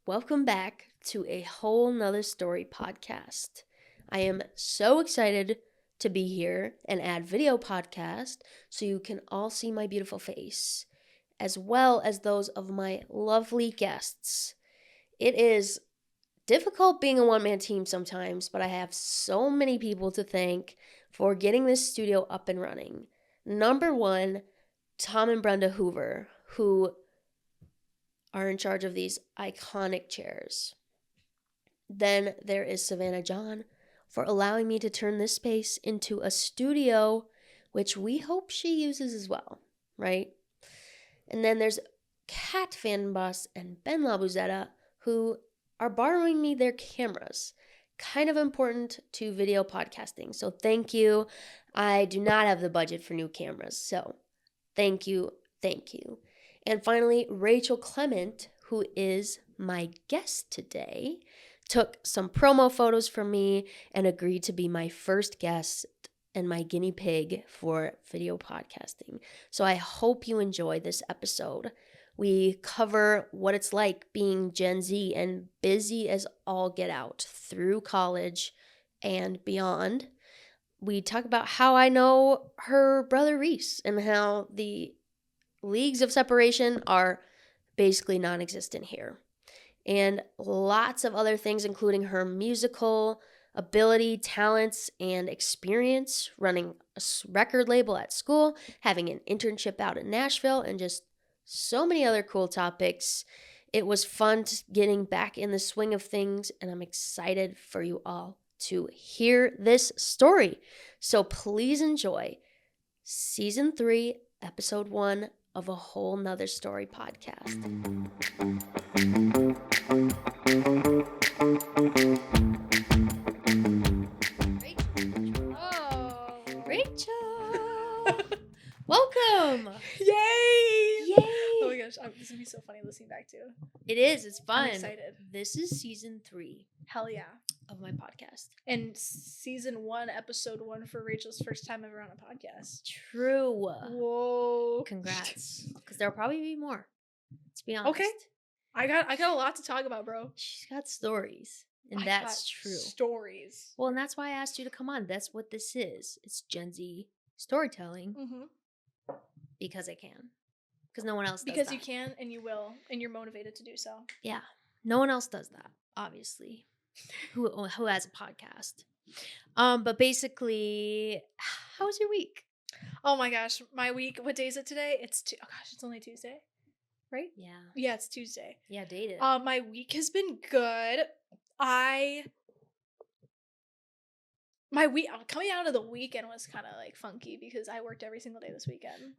Welcome back to a Whole Nother Story podcast. I am so excited to be here and add video podcast so you can all see my beautiful face, as well as those of my lovely guests. It is difficult being a one-man team sometimes, but I have so many people to thank for getting this studio up and running. Number one, Tom and Brenda Hoover, who are in charge of these iconic chairs. Then there is Savannah John for allowing me to turn this space into a studio, which we hope she uses as well, right? And then there's Kat Vandenbos and Ben Labuzetta, who are borrowing me their cameras. Kind of important to video podcasting. So thank you. I do not have the budget for new cameras. So thank you. And finally, Rachel Clement, who is my guest today, took some promo photos from me and agreed to be my first guest and my guinea pig for video podcasting. So I hope you enjoy this episode. We cover what it's like being Gen Z and busy as all get out through college and beyond. We talk about how I know her brother Reese and how the leagues of separation are basically non-existent here. And lots of other things, including her musical ability, talents, and experience running a record label at school, having an internship out in Nashville, and just so many other cool topics. It was fun getting back in the swing of things, and I'm excited for you all to hear this story. So please enjoy Season 3, Episode 1 of a Whole Nother Story podcast. Rachel! Welcome! Yay! Oh my gosh, this is gonna be so funny listening back to. It is, it's fun. I'm excited. This is Season 3. Hell yeah. Of my podcast. And Season 1, Episode 1 for Rachel's first time ever on a podcast. True. Whoa. Congrats. Because there'll probably be more. Let's be honest. Okay. I got a lot to talk about, bro. She's got stories. And that's true. Stories. Well, and that's why I asked you to come on. That's what this is. It's Gen Z storytelling. Mm-hmm. Because I can. Because no one else does because that. you can and you will. And you're motivated to do so. Yeah. No one else does that, obviously. Who has a podcast. But basically, how was your week? Oh my gosh, my week. What day is it today? It's only Tuesday, right? Yeah, it's Tuesday. Yeah, dated. My week has been good. My week coming out of the weekend was kind of like funky because I worked every single day this weekend.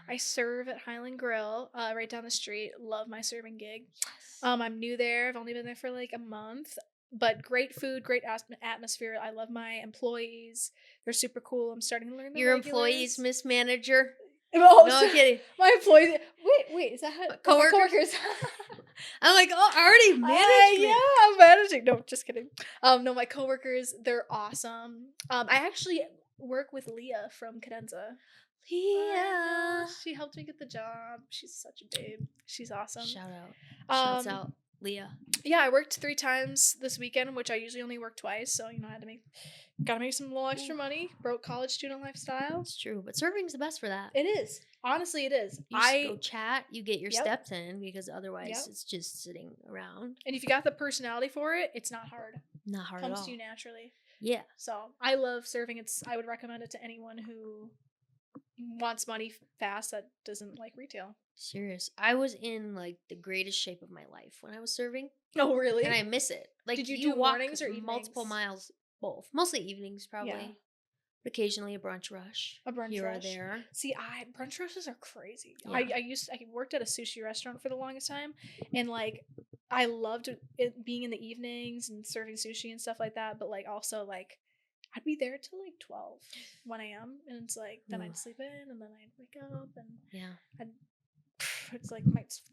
I serve at Highland Grill, right down the street. Love my serving gig. I'm new there. I've only been there for like a month. But great food, great atmosphere. I love my employees. They're super cool. I'm starting to learn the Your regulars. employees, Miss Manager? Oh, no, I'm kidding. My employees. Wait, is that how? Coworkers? I'm like, oh, I already managed. Yeah, I'm managing. No, just kidding. No, my coworkers, they're awesome. I actually work with Leah from Cadenza. Leah. She helped me get the job. She's such a babe. She's awesome. Shout out. Shouts out, Leah. Yeah, I worked 3 times this weekend, which I usually only work twice. So, I had to gotta make some little extra money. Broke college student lifestyle. It's true, but serving's the best for that. It is. Honestly, it is. You just go chat, you get your steps in, because otherwise it's just sitting around. And if you got the personality for it, it's not hard. Not hard at all. Comes to you naturally. Yeah. So I love serving. I would recommend it to anyone who wants money fast that doesn't like retail. Serious. I was in like the greatest shape of my life when I was serving. Oh, really? And I miss it. Like, did you do mornings or evenings? Multiple miles, both. Mostly evenings, probably. Yeah. Occasionally a brunch rush. A brunch here rush. Or there. See, brunch rushes are crazy. Yeah. I worked at a sushi restaurant for the longest time, and like I loved it being in the evenings and serving sushi and stuff like that. But like also like I'd be there till like 12, 1 a.m. and it's like then I'd sleep in and then I'd wake up and it's like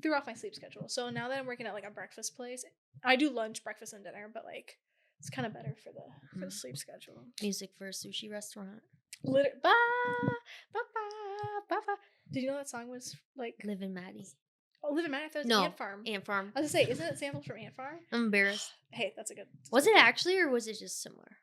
threw off my sleep schedule. So now that I'm working at like a breakfast place, I do lunch, breakfast, and dinner, but like it's kind of better for the sleep schedule. Music for a sushi restaurant. Ba ba ba ba ba. Did you know that song was like Liv and Maddie? Oh, Live and Matt. I thought it was No, Ant Farm. Ant Farm. I was gonna say, isn't it sampled from Ant Farm? I'm embarrassed. Hey, that's a good. Was it actually, or was it just similar?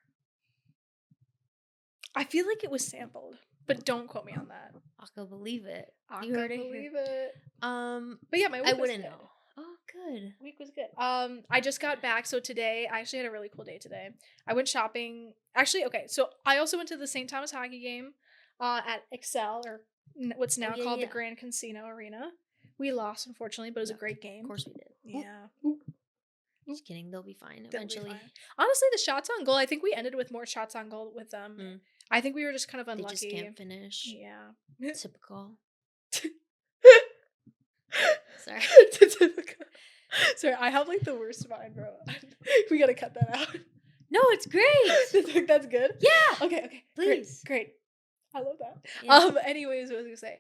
I feel like it was sampled, but don't quote me on that. I can believe it. I You can heard it believe here. it. But yeah, my week I was wouldn't good. know. Oh, good. Week was good. I just got back, so today I actually had a really cool day today. I went shopping. Actually, okay, so I also went to the St. Thomas hockey game at Excel, or what's now called the Grand Casino Arena. We lost, unfortunately, but it was a great game. Of course we did. Yeah. Just kidding. They'll be fine eventually. Be fine. Honestly, the shots on goal, I think we ended with more shots on goal with them. I think we were just kind of unlucky. They just can't finish. Yeah. Typical. Sorry. Typical. Sorry, I have like the worst mind, bro. We gotta cut that out. No, it's great. That's good? Yeah. Okay. Please. Great. I love that. Yeah. Anyways, what was I gonna say?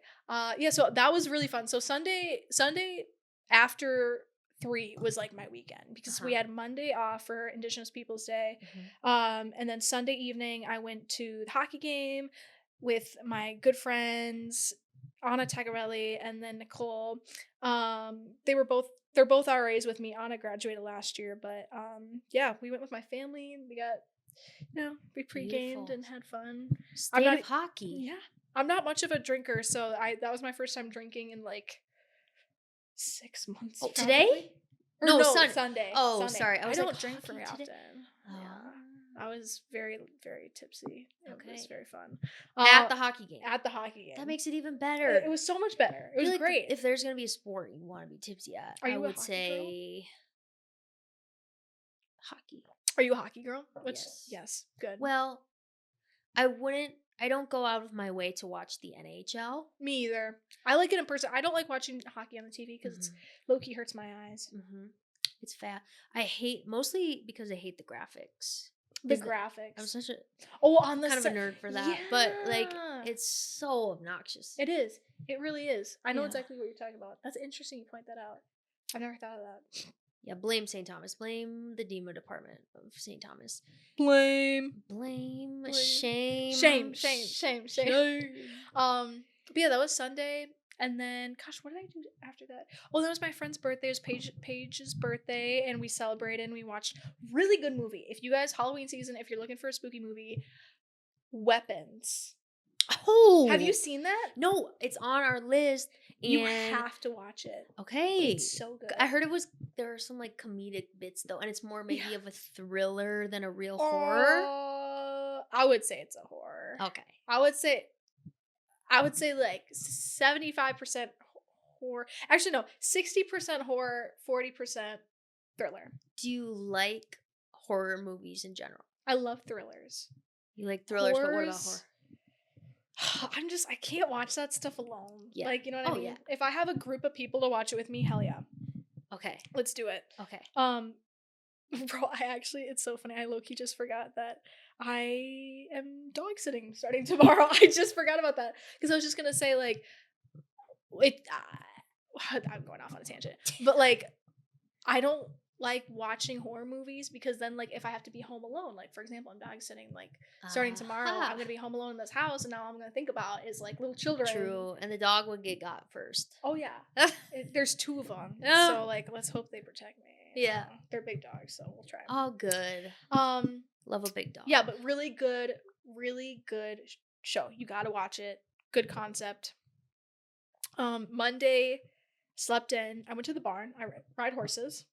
Yeah, so that was really fun. So Sunday after 3 was like my weekend because we had Monday off for Indigenous Peoples Day. And then Sunday evening I went to the hockey game with my good friends Anna Tagarelli and then Nicole. They're both RAs with me. Anna graduated last year, but yeah, we went with my family and we got we pre-gamed and had fun. State of hockey. Yeah. I'm not much of a drinker, so that was my first time drinking in like 6 months. Oh, today? Or no, Sunday. Oh, Sunday. sorry. I don't drink very often. Oh. Yeah. I was very, very tipsy. It was very fun. At the hockey game. At the hockey game. That makes it even better. It was so much better. It was like great. If there's gonna be a sport you want to be tipsy at, I would say hockey. Are you a hockey girl? Yes. Good. Well, I don't go out of my way to watch the NHL. Me either. I like it in person. I don't like watching hockey on the TV because it's low-key hurts my eyes. It's fat. Mostly because I hate the graphics. Graphics. I'm such a on the kind of a nerd for that, but like it's so obnoxious. It is. It really is. I know exactly what you're talking about. That's interesting. You point that out. I've never thought of that. Yeah, blame St. Thomas. Blame the demo department of St. Thomas. Blame. Shame. But yeah, that was Sunday. And then, gosh, what did I do after that? Oh, that was my friend's birthday. It was Paige's birthday, and we celebrated, and we watched really good movie. If you guys, Halloween season, if you're looking for a spooky movie, Weapons. Oh! Have you seen that? No, it's on our list. You have to watch it. Okay. It's so good. I heard there are some like comedic bits though, and it's more maybe of a thriller than a real horror. I would say it's a horror. Okay. I would say like 75% horror. Actually, no, 60% horror, 40% thriller. Do you like horror movies in general? I love thrillers. You like thrillers, but what about horror? I can't watch that stuff alone. Yeah. Like, you know what I mean? Yeah. If I have a group of people to watch it with me, hell yeah. Okay. Let's do it. Okay. Bro, it's so funny. I low-key just forgot that I am dog sitting starting tomorrow. I just forgot about that. Because I was just going to say, like, I'm going off on a tangent. But, like, I don't like watching horror movies because then, like, if I have to be home alone, like, for example, I'm dog sitting, like, starting tomorrow, I'm going to be home alone in this house, and now all I'm going to think about is, like, little children. True. And the dog would get got first. Oh, yeah. There's 2 of them. So, like, let's hope they protect me. Yeah. They're big dogs, so we'll try. Oh, good. Love a big dog. Yeah, but really good show. You gotta watch it. Good concept. Monday, slept in. I went to the barn. I ride horses.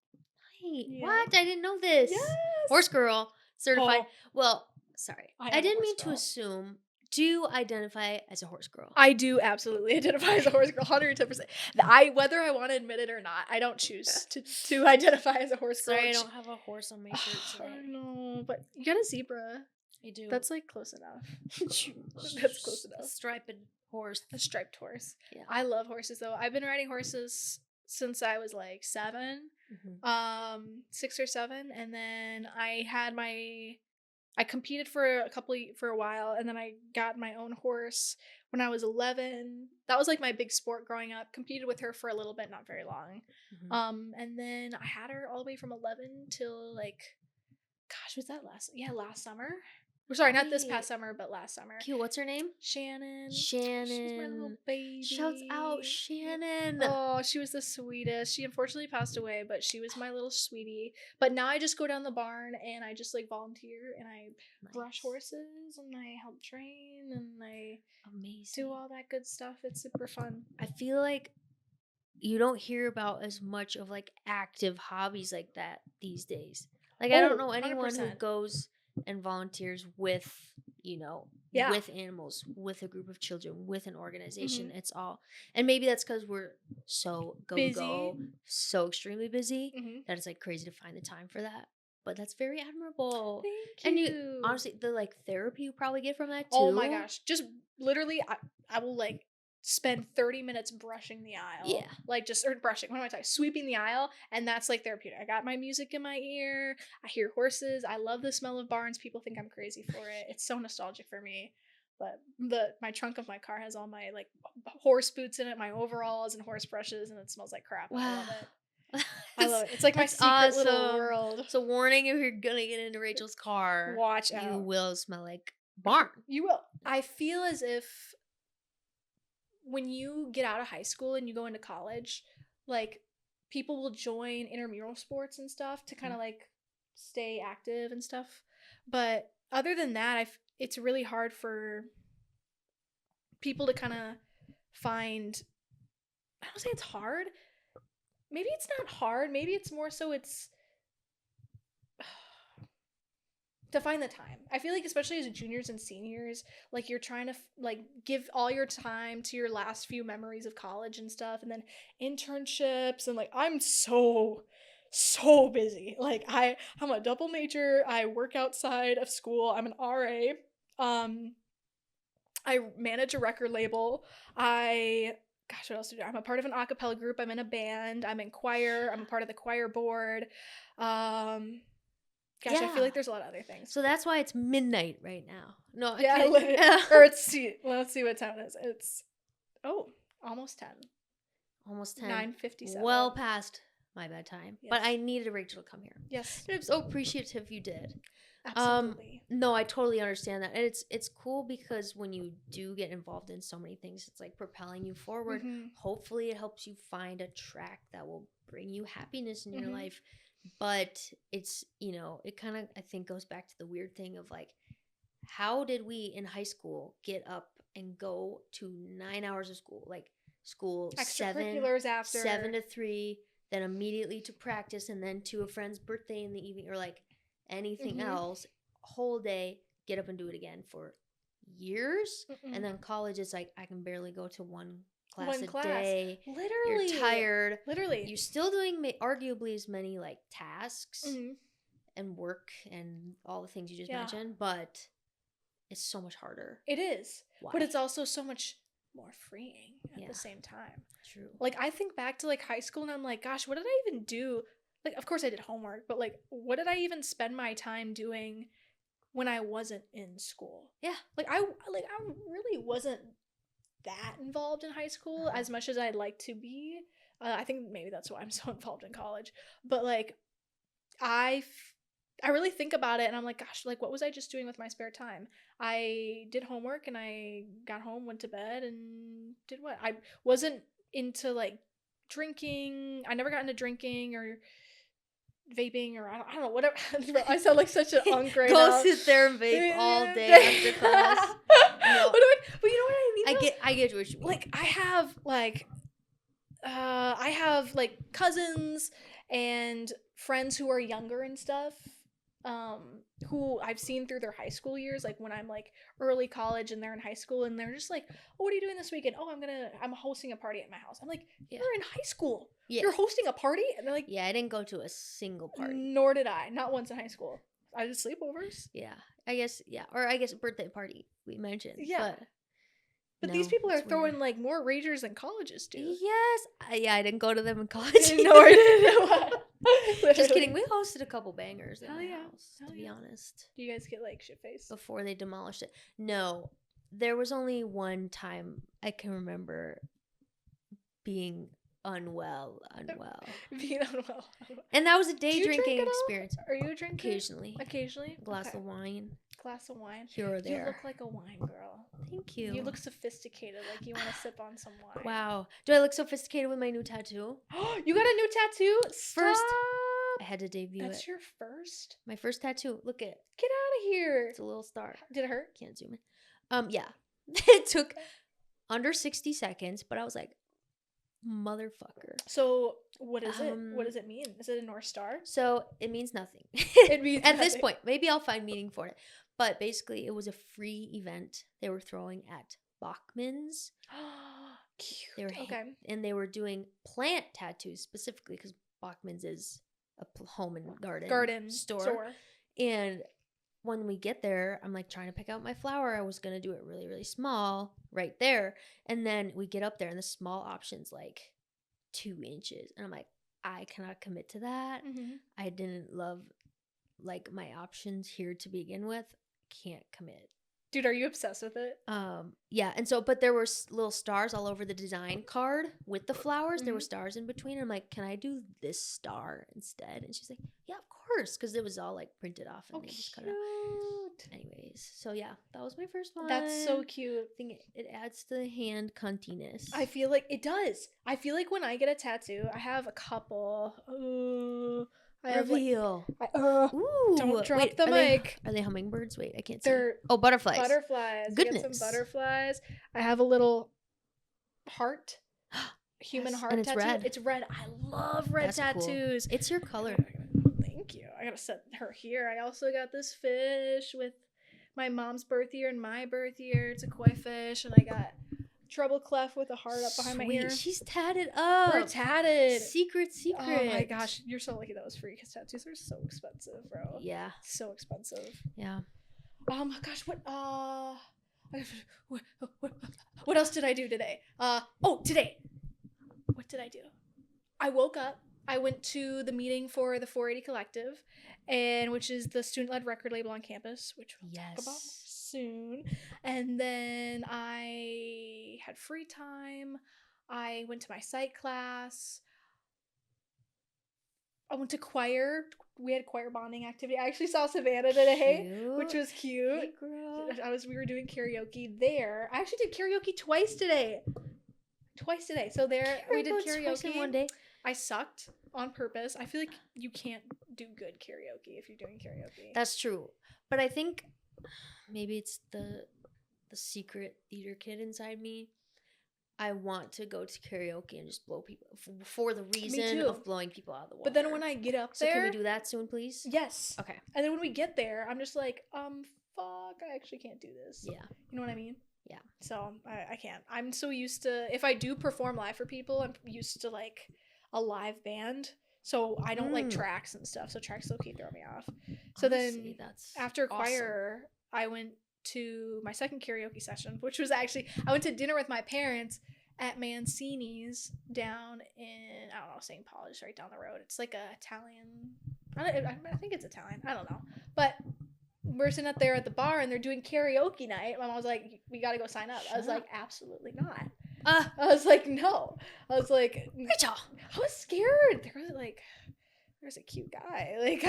Hey, what? I didn't know this. Yes. Horse girl. Certified. Oh. Well, sorry. I didn't mean to assume. Do you identify as a horse girl? I do absolutely identify as a horse girl, 110%. Whether I want to admit it or not, I don't choose to identify as a horse girl. Sorry, I don't have a horse on my shirt today. I know, but you got a zebra. I do. That's like close enough. That's close enough. A striped horse. A striped horse. Yeah. I love horses though. I've been riding horses since I was like 7, 6 or 7, and then I competed for a while, and then I got my own horse when I was 11. That was like my big sport growing up. Competed with her for a little bit, not very long. And then I had her all the way from 11 till like, gosh, was that last summer? Sorry, not this past summer, but last summer. Cute. What's her name? Shannon. Shannon. She's my little baby. Shouts out, Shannon. Oh, she was the sweetest. She unfortunately passed away, but she was my little sweetie. But now I just go down the barn and I just like volunteer and I brush horses and I help train and I do all that good stuff. It's super fun. I feel like you don't hear about as much of like active hobbies like that these days. Like I don't know anyone 100%. Who goes and volunteers with, with animals, with a group of children, with an organization. It's all, and maybe that's because we're so go, so extremely busy that it's like crazy to find the time for that. But that's very admirable. Thank you. And you, honestly, the like therapy you probably get from that too. Oh my gosh. Just literally, I will like spend 30 minutes brushing the aisle. Yeah. Like or brushing. What am I talking? Sweeping the aisle. And that's like therapeutic. I got my music in my ear. I hear horses. I love the smell of barns. People think I'm crazy for it. It's so nostalgic for me. But my trunk of my car has all my like horse boots in it, my overalls and horse brushes, and it smells like crap. Wow. I love it. I love it. It's like my secret little world. So warning, if you're gonna get into Rachel's car, watch out. You will smell like barn. You will. I feel as if when you get out of high school and you go into college, like people will join intramural sports and stuff to kind of like stay active and stuff. But other than that, it's really hard for people to kind of find, I don't say it's hard. Maybe it's not hard. Maybe it's more so it's to find the time. I feel like especially as juniors and seniors, like you're trying to like give all your time to your last few memories of college and stuff, and then internships, and like I'm so busy. Like I'm a double major. I work outside of school. I'm an RA. I manage a record label. Gosh, what else do I do? I'm a part of an a cappella group. I'm in a band. I'm in choir. I'm a part of the choir board. Gosh, I feel like there's a lot of other things. So that's why it's midnight right now. No, or let's see what time it is. It's almost 10. Almost 10. 9:57. Well past my bedtime. Yes. But I needed Rachel to come here. Yes. And I'm so appreciative you did. Absolutely. No, I totally understand that. And it's cool because when you do get involved in so many things, it's like propelling you forward. Hopefully it helps you find a track that will bring you happiness in your life. But it's, it kind of, I think, goes back to the weird thing of like, how did we in high school get up and go to 9 hours of school? Like school, extracurriculars after 7 to 3, then immediately to practice, and then to a friend's birthday in the evening, or like anything else, whole day, get up and do it again for years. And then college is like, I can barely go to one class a day. Literally. You're tired. Literally. You're still doing arguably as many like tasks and work and all the things you just mentioned, but it's so much harder. It is. Why? But it's also so much more freeing at the same time. True. Like I think back to like high school and I'm like, gosh, what did I even do? Like, of course I did homework, but like, what did I even spend my time doing when I wasn't in school? Yeah. Like I really wasn't that involved in high school as much as I'd like to be. I think maybe that's why I'm so involved in college. But like, I really think about it and I'm like, gosh, like what was I just doing with my spare time? I did homework and I got home, went to bed, and did what? I wasn't into like drinking. I never got into drinking or vaping or I don't know, whatever. I sound like such an unk right now. Go sit there and vape all day after class. No. But you know what I mean? I get what you mean. Like I have like cousins and friends who are younger and stuff, who I've seen through their high school years, like when I'm like early college and they're in high school and they're just like, oh, what are you doing this weekend? Oh, I'm hosting a party at my house. I'm like, you're in high school. Yeah. You're hosting a party? And they're like, yeah, I didn't go to a single party. Nor did I. Not once in high school. I did sleepovers. Yeah. I guess a birthday party we mentioned. Yeah. But these people are throwing like more ragers than colleges do. Yes. I didn't go to them in college. Nor did Just kidding. We hosted a couple bangers in my house, to be honest. Do you guys get like shit-faced? Before they demolished it. No. There was only one time I can remember being unwell. Being unwell. And that was a day drinking experience. Are you a drinker? Occasionally. A glass of wine. glass of wine. here or there. You look like a wine girl. Thank you. You look sophisticated, like you want to sip on some wine. Wow. Do I look sophisticated with my new tattoo? You got a new tattoo? First, Stop. I had to debut That's it. your first? My first tattoo. Look at it. Get out of here. It's a little star. Did it hurt? Can't zoom in. Yeah. It took under 60 seconds, but I was like, motherfucker. So what is it? What does it mean? Is it a North Star? So it means nothing. It means at this nothing. point. Maybe I'll find meaning for it. But basically, it was a free event they were throwing at Bachman's. Cute. They were and they were doing plant tattoos specifically because Bachman's is a home and garden store. And when we get there, I'm like trying to pick out my flower. I was gonna do it really, really small right there, and then we get up there, and the small option's like 2 inches, and I'm like, I cannot commit to that. Mm-hmm. I didn't love like my options here to begin with. Can't commit. Dude, are you obsessed with it? Yeah, and so, but there were little stars all over the design card with the flowers. Mm-hmm. There were stars in between. I'm like, can I do this star instead? And she's like, yeah, of course, because it was all like printed off and they just cut it out. Anyways, so yeah, that was my first one. That's so cute. I think it adds to the hand cuntiness. I feel like it does. I feel like when I get a tattoo, I have a couple. Reveal. Ooh, don't drop the mic. Are they hummingbirds? Wait, I can't see. They're butterflies. Butterflies. Goodness. I get some butterflies. I have a little heart. Human heart and it's tattoo. red. It's red. I love red tattoos. Cool. It's your color. Thank you. I gotta set her here. I also got this fish with my mom's birth year and my birth year. It's a koi fish, and I got treble clef with a heart up behind my ear. She's tatted up. We're tatted. Secret. Oh my gosh, you're so lucky that was free because tattoos are so expensive, bro. Yeah. So expensive. Yeah. Oh my gosh, what else did I do today? Today. What did I do? I woke up. I went to the meeting for the 480 Collective, which is the student-led record label on campus, which we'll talk about soon. And then I had free time. I went to my psych class. I went to choir. We had choir bonding activity. I actually saw Savannah today, which was cute. Hey, girl. We were doing karaoke there. I actually did karaoke twice today. So there we did karaoke in one day. I sucked on purpose. I feel like you can't do good karaoke if you're doing karaoke. That's true. But I think maybe it's the secret theater kid inside me. I want to go to karaoke and just blow people for the reason of blowing people out of the water. But then when I get up there, so can we do that soon, please? Yes. Okay. And then when we get there, I'm just like, fuck, I actually can't do this. Yeah. You know what I mean? Yeah. So I can't. I'm so used to, if I do perform live for people, I'm used to like a live band. So I don't like tracks and stuff. So tracks low key throw me off. So honestly, then that's after awesome. choir, I went to my second karaoke session, which was actually, I went to dinner with my parents at Mancini's down in, I don't know, St. Paul, just right down the road. It's like a Italian, I think it's Italian. I don't know. But we're sitting up there at the bar and they're doing karaoke night. My mom was like, we got to go sign up. I was like, absolutely not. I was like, no. I was like, Rachel. I was scared. There's a cute guy. Like,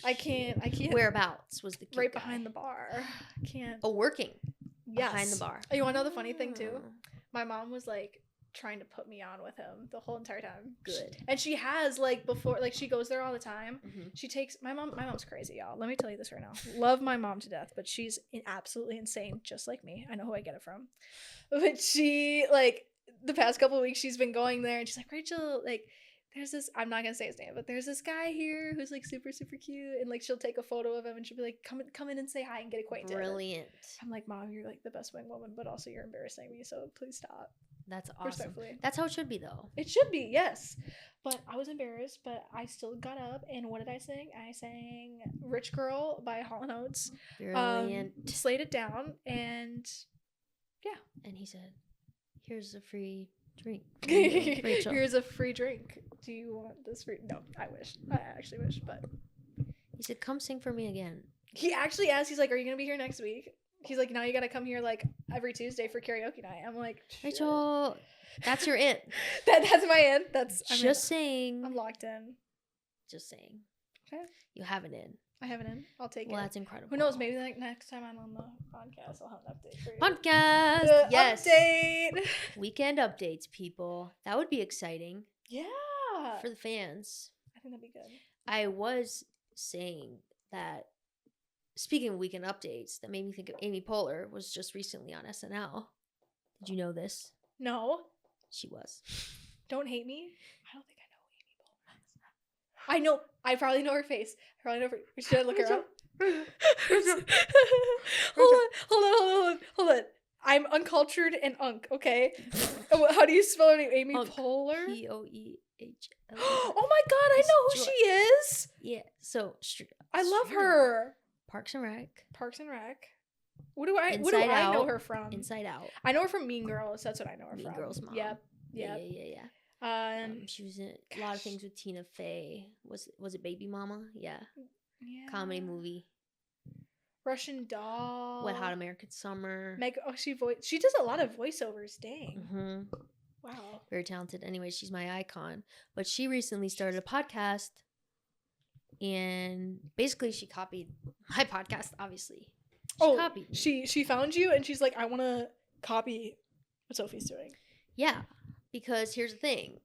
I can't. Whereabouts was the cute right guy? behind the bar. I can't. Oh, working. Yes. Behind the bar. You want to know the funny thing too? My mom was like trying to put me on with him the whole entire time. Good. And she has like before, like she goes there all the time. Mm-hmm. She takes my mom's crazy, y'all. Let me tell you this right now. Love my mom to death, but she's absolutely insane, just like me. I know who I get it from. But she, like, the past couple of weeks she's been going there and she's like, Rachel, like, there's this, I'm not gonna say his name, but there's this guy here who's like super, super cute, and like she'll take a photo of him and she'll be like, come in and say hi and get acquainted. Brilliant. I'm like, Mom, you're like the best wing woman, but also you're embarrassing me, so please stop. That's awesome. Respectfully. That's how it should be, though. It should be, yes. But I was embarrassed, but I still got up, and what did I sing? I sang Rich Girl by Hall & Oates. Brilliant. Slayed it down, and yeah. And he said, here's a free drink. Rachel. Here's a free drink. Do you want this free? No, I wish. I actually wish, but. He said, come sing for me again. He actually asked, he's like, are you going to be here next week? He's like, now you got to come here like every Tuesday for karaoke night. I'm like, Rachel, that's your it. That's my end. I'm just saying. I'm locked in. Just saying. Okay. You have it in. I have it in. I'll take it. Well, that's incredible. Who knows? Maybe like next time I'm on the podcast, I'll have an update for you. Podcast. Yes. Update. Weekend updates, people. That would be exciting. Yeah. For the fans. I think that'd be good. I was saying that, speaking of weekend updates, that made me think of Amy Poehler was just recently on SNL. Did you know this? No. She was. Don't hate me. I don't think I know Amy Poehler. I know. I probably know her face. I probably know her. Should I look her up? Hold on. I'm uncultured and unk, okay? How do you spell her name? Amy Poehler? Poehl. Oh my god, I know who she is! Yeah, so... I love her. Parks and Rec. What do I know her from? Inside Out. I know her from Mean Girls. That's what I know her from. Mean Girls mom. Yep. Yeah. She was in a lot of things with Tina Fey. Was it Baby Mama? Yeah. Comedy movie. Russian Doll. Wet Hot American Summer. She does a lot of voiceovers. Dang. Mm-hmm. Wow. Very talented. Anyway, she's my icon. But she recently started a podcast, and basically she copied my podcast. Obviously. She found you and she's like, I want to copy what Sophie's doing. Yeah, because here's the thing.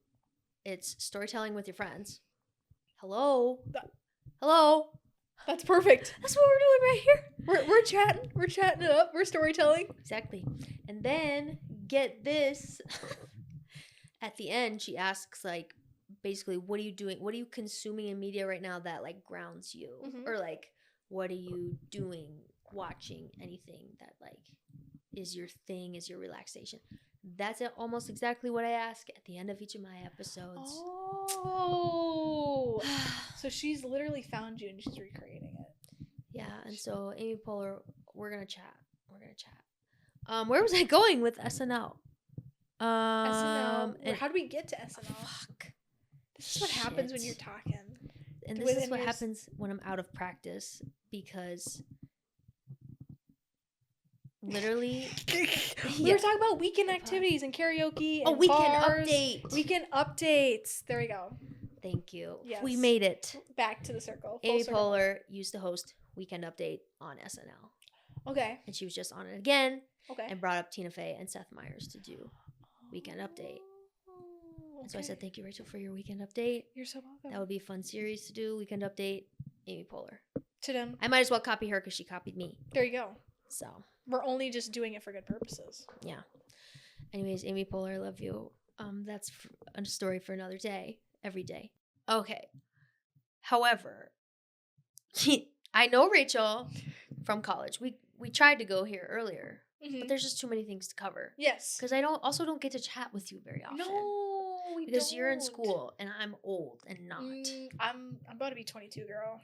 It's storytelling with your friends. Hello. That's perfect. That's what we're doing right here. We're chatting. We're chatting it up. We're storytelling. Exactly. And then, get this. At the end, she asks, like, basically, what are you doing? What are you consuming in media right now that, like, grounds you? Mm-hmm. Or, like, what are you doing, watching, anything that, like, is your thing, is your relaxation? That's almost exactly what I ask at the end of each of my episodes. Oh. So she's literally found you and she's recreating it. Yeah, and so Amy Poehler, we're gonna chat. Where was I going with SNL? SNL. How do we get to SNL? Fuck. This is what happens when you're talking. And this is what happens when I'm out of practice, because literally we were talking about weekend activities and karaoke and weekend updates. There we go. Thank you. Yes. We made it back to the circle. Amy Poehler used to host Weekend Update on SNL. Okay. And she was just on it again. Okay. And brought up Tina Fey and Seth Meyers to do Weekend Update. And so I said, thank you, Rachel, for your Weekend Update. You're so welcome. That would be a fun series to do. Weekend Update, Amy Poehler. To them. I might as well copy her because she copied me. There you go. So. We're only just doing it for good purposes. Yeah. Anyways, Amy Poehler, I love you. That's a story for another day. Every day. Okay. However, I know Rachel from college. We tried to go here earlier, but there's just too many things to cover. Yes. Because I don't get to chat with you very often. No, we because don't. You're in school and I'm old and not. I'm about to be 22, girl.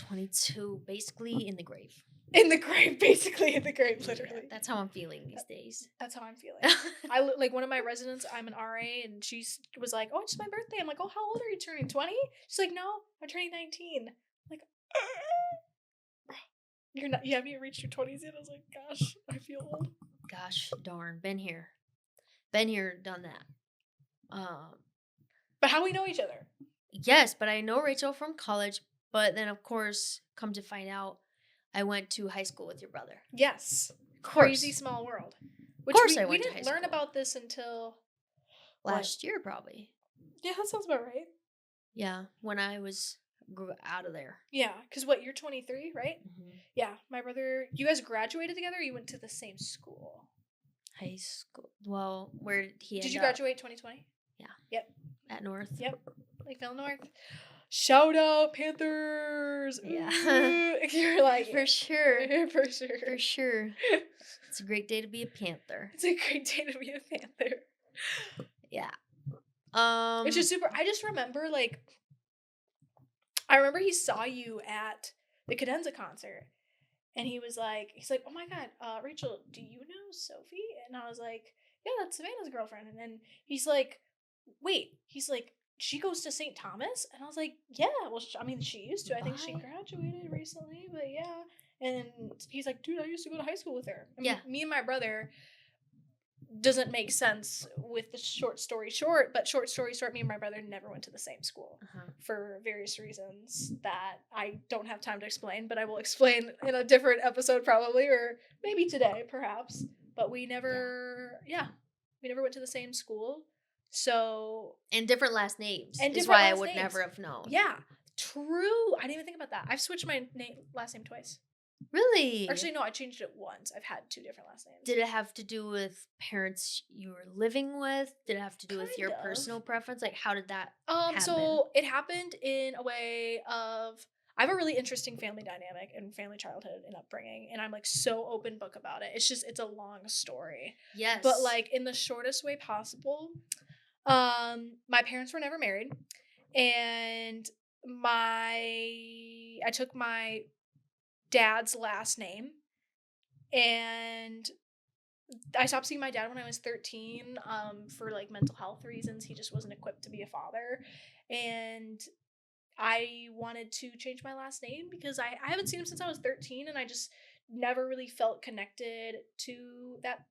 22, basically in the grave. In the grave, basically in the grave, literally. Yeah, that's how I'm feeling these days. That's how I'm feeling. Like one of my residents, I'm an RA, and she was like, "Oh, it's my birthday." I'm like, "Oh, how old are you turning? 20?" She's like, "No, I'm turning 19." I'm like, you're not. You haven't reached your 20s yet. I was like, "Gosh, I feel old." Gosh darn, been here, done that. But how we know each other? Yes, but I know Rachel from college. But then, of course, come to find out, I went to high school with your brother. Yes. Crazy small world. Which we didn't learn about this until last year, probably. Yeah, that sounds about right. Yeah, when I grew out of there. Yeah, because you're 23, right? Mm-hmm. Yeah, my brother, you guys graduated together, or you went to the same school? High school. Well, where he Did you graduate 2020? Yeah. Yep. At North. Yep. Lakeville North. Shout out Panthers. Yeah. You're like, for sure. For sure. For sure. It's a great day to be a Panther. It's a great day to be a Panther. Yeah. It's just super. I just remember, I remember he saw you at the Cadenza concert, and he's like, "Oh my God, Rachel, do you know Sophie?" And I was like, "Yeah, that's Savannah's girlfriend." And then he's like, "Wait," she goes to St. Thomas? And I was like, yeah, well, she used to. I think she graduated recently, but yeah. And he's like, dude, I used to go to high school with her. And yeah. Me and my brother, doesn't make sense with the short story short, but short story short, me and my brother never went to the same school for various reasons that I don't have time to explain, but I will explain in a different episode probably, or maybe today perhaps. But we never we never went to the same school. So and different last names and is different why I last would names. never have known. Yeah, true. I didn't even think about that. I've switched my last name twice. Really? Actually, no, I changed it once. I've had 2 different last names. Did it have to do with parents you were living with? Did it have to do with your personal preference? Like, how did that happen? So it happened in a way of, I have a really interesting family dynamic and family childhood and upbringing, and I'm like so open book about it. It's a long story. Yes. But like in the shortest way possible, my parents were never married, and I took my dad's last name, and I stopped seeing my dad when I was 13 for like mental health reasons. He just wasn't equipped to be a father, and I wanted to change my last name because I haven't seen him since I was 13, and I just never really felt connected to that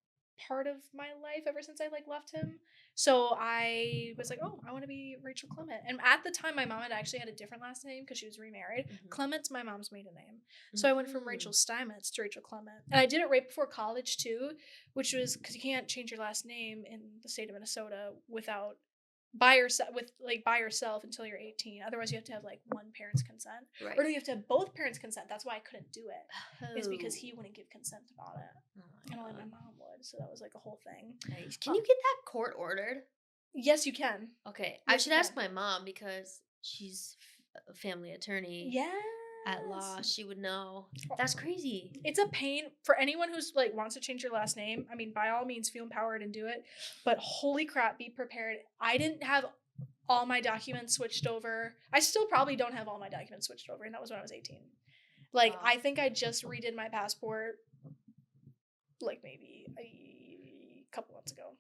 part of my life ever since I like left him. So I was like, oh, I want to be Rachel Clement. And at the time, my mom had actually had a different last name because she was remarried. Clement's my mom's maiden name. So I went from Rachel Steinmetz to Rachel Clement. And I did it right before college too, which was because you can't change your last name in the state of Minnesota without by yourself until you're 18. Otherwise, you have to have like one parent's consent. Right. Or no, you have to have both parents' consent. That's why I couldn't do it. It's because he wouldn't give consent about it. And only my mom would. So that was like a whole thing. Nice. Can you get that court ordered? Yes, you can. Okay. Yes, I should ask my mom because she's a family attorney. Yeah. At law, she would know. That's crazy. It's a pain for anyone who's like wants to change your last name. I mean, by all means, feel empowered and do it. But holy crap, be prepared. I didn't have all my documents switched over. I still probably don't have all my documents switched over, and that was when I was 18. Like, I think I just redid my passport like maybe a couple months ago.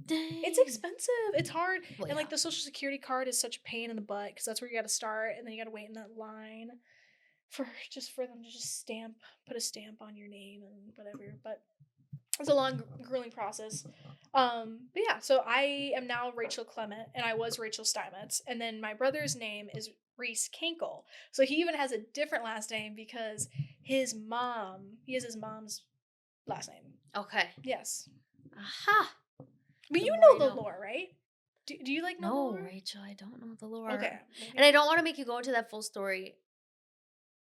Dang. It's expensive. It's hard. Well, and like the social security card is such a pain in the butt because that's where you got to start, and then you got to wait in that line for them to just put a stamp on your name and whatever. But it's a long, grueling process. But yeah, so I am now Rachel Clement, and I was Rachel Steinmetz, and then my brother's name is Reese Kinkle. So he even has a different last name because he has his mom's last name. Okay. Yes. Aha. But you know the lore, right? Do you like know the lore? No, Rachel, I don't know the lore. Okay. And I don't want to make you go into that full story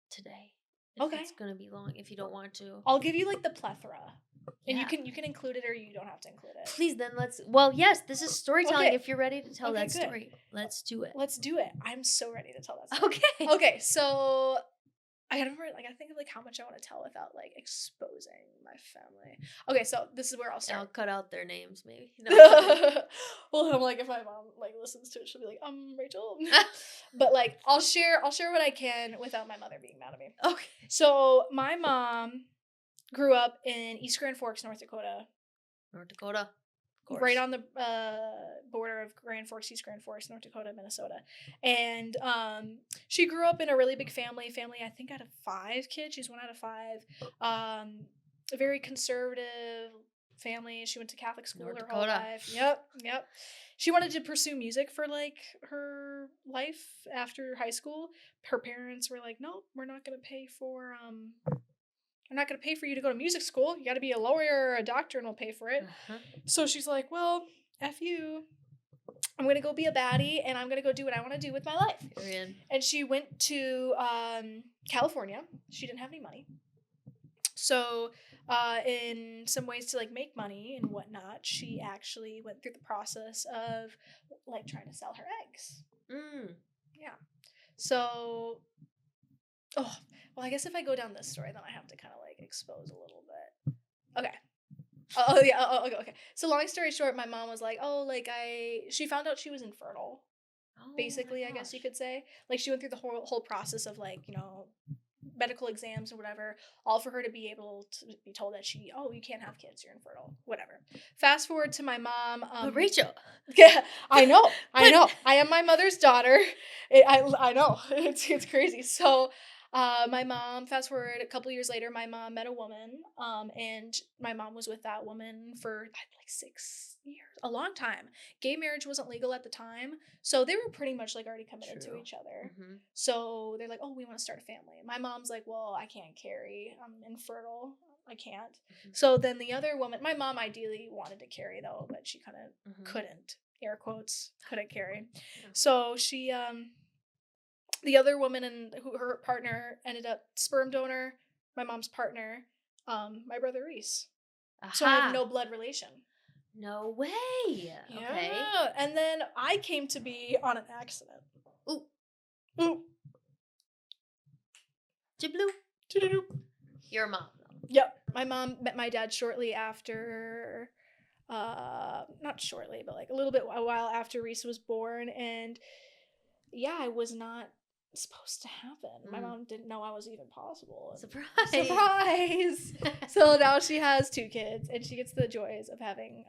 today. Okay. It's going to be long if you don't want to. I'll give you like the plethora. And you can include it or you don't have to include it. Please, then yes, this is storytelling. Okay. If you're ready to tell that story, let's do it. Let's do it. I'm so ready to tell that story. Okay, so I gotta remember, I gotta think of how much I want to tell without exposing my family. Okay, so this is where I'll start. I'll cut out their names, maybe. No. Well, I'm if my mom listens to it, she'll be like, Rachel. But I'll share what I can without my mother being mad at me. Okay. So my mom grew up in East Grand Forks, North Dakota. North Dakota. Right on the border of Grand Forks, East Grand Forks, North Dakota, Minnesota. And she grew up in a really big family, I think out of 5 kids. She's 1 out of 5. A very conservative family. She went to Catholic school her whole life. Yep. She wanted to pursue music for her life after high school. Her parents were like, no, we're not going to pay for... I'm not going to pay for you to go to music school. You got to be a lawyer or a doctor and we'll pay for it. So she's like, well, F you. I'm going to go be a baddie and I'm going to go do what I want to do with my life. Period. And she went to California. She didn't have any money. So in some ways to make money and whatnot, she actually went through the process of trying to sell her eggs. Yeah. So... Oh, well, I guess if I go down this story, then I have to kind of expose a little bit. Okay. Okay. So long story short, my mom was like, she found out she was infertile. Basically, I guess you could say. She went through the whole process of medical exams or whatever, all for her to be able to be told that you can't have kids, you're infertile, whatever. Fast forward to my mom. But Rachel. Yeah, I know. I am my mother's daughter. I know. It's crazy. So My mom, fast forward a couple years later, my mom met a woman, and my mom was with that woman for like 6 years, a long time. Gay marriage wasn't legal at the time, so they were pretty much like already committed to each other. So they're like, oh, we want to start a family. My mom's like, well, I can't carry. I'm infertile. I can't. So then the other woman, my mom ideally wanted to carry though, but she kind of couldn't. Air quotes, couldn't carry. So she the other woman and her partner ended up sperm donor. My mom's partner, my brother Reese. So I have no blood relation. No way. Yeah. Okay. And then I came to be on an accident. Ooh. Jibloo. Your mom. Yep. My mom met my dad shortly after, not shortly, but like a while after Reese was born. And yeah, I was not supposed to happen. My mom didn't know I was even possible. Surprise! So now she has 2 kids, and she gets the joys of having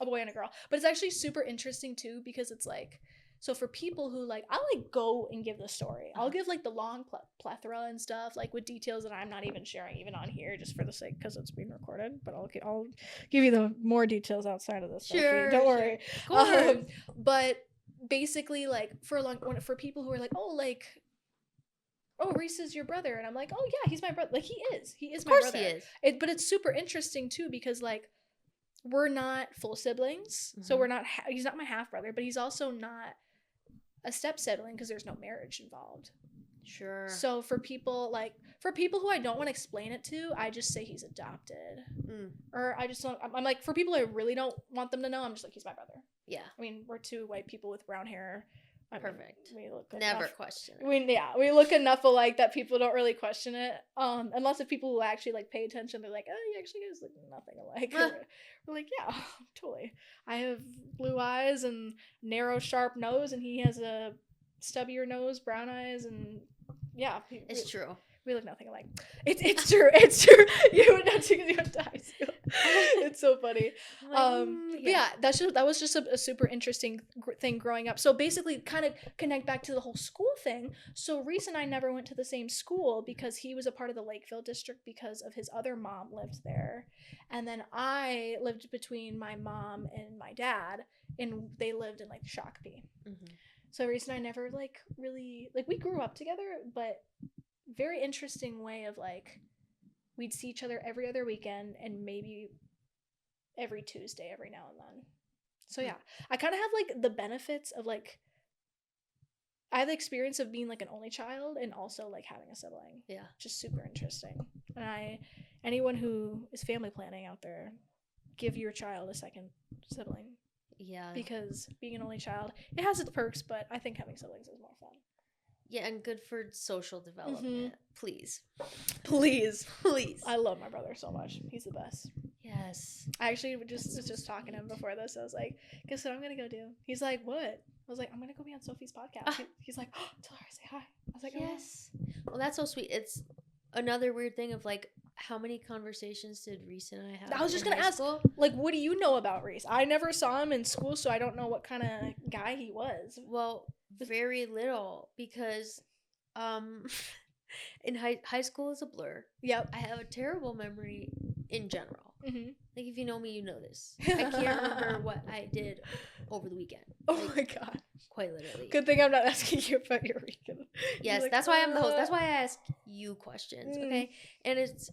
a boy and a girl. But it's actually super interesting too, because it's like, so for people who like, I'll like go and give the story. I'll give like the long plethora and stuff, like with details that I'm not even sharing even on here, just for the sake, because it's being recorded. But I'll give you the more details outside of this. Sure, don't worry. Sure. But basically, like for people who are like, oh, like, oh, Reese is your brother, and I'm like, oh yeah, he's my brother. Like he is my brother. Of course he is. But it's super interesting too, because like we're not full siblings, so we're not. He's not my half brother, but he's also not a step sibling because there's no marriage involved. Sure. So for people who I don't want to explain it to, I just say he's adopted. Or I just don't. I'm like, for people I really don't want them to know, I'm just like, he's my brother. Yeah. I mean, we're 2 white people with brown hair. Perfect. We look never enough, question it. We look enough alike that people don't really question it. Unless if people who actually like pay attention, they're like, oh, you actually guys look nothing alike. We're like, yeah, totally. I have blue eyes and narrow, sharp nose, and he has a stubbier nose, brown eyes, and yeah, it's true. We look nothing alike. It's true. It's true. You went not because you went to high school. It's so funny. Yeah, that was just a super interesting thing growing up. So basically, kind of connect back to the whole school thing. So Reese and I never went to the same school because he was a part of the Lakeville district because of his other mom lived there, and then I lived between my mom and my dad, and they lived in like Shakopee. So Reese and I never like really like we grew up together, but very interesting way of like we'd see each other every other weekend and maybe every Tuesday every now and then. So yeah, I kind of have like the benefits of like I have the experience of being like an only child and also like having a sibling. Yeah, just super interesting. And anyone who is family planning out there, give your child a second sibling. Yeah, because being an only child, it has its perks, but I think having siblings is more fun. Yeah, and good for social development. Please. I love my brother so much. He's the best. Yes. I actually was just talking to him before this. I was like, guess what I'm going to go do? He's like, what? I was like, I'm going to go be on Sophie's podcast. He's like, oh, tell her I say hi. I was like, yes. Oh. Well, that's so sweet. It's another weird thing of like, how many conversations did Reese and I have? I was just going to ask, like, what do you know about Reese? I never saw him in school, so I don't know what kind of guy he was. Well, very little, because in high school is a blur. Yep. I have a terrible memory in general. Like, if you know me, you know this. I can't remember what I did over the weekend. Oh my god. Quite literally. Good thing I'm not asking you about your weekend. Yes, like, that's why I'm the host. That's why I ask you questions, okay? And it's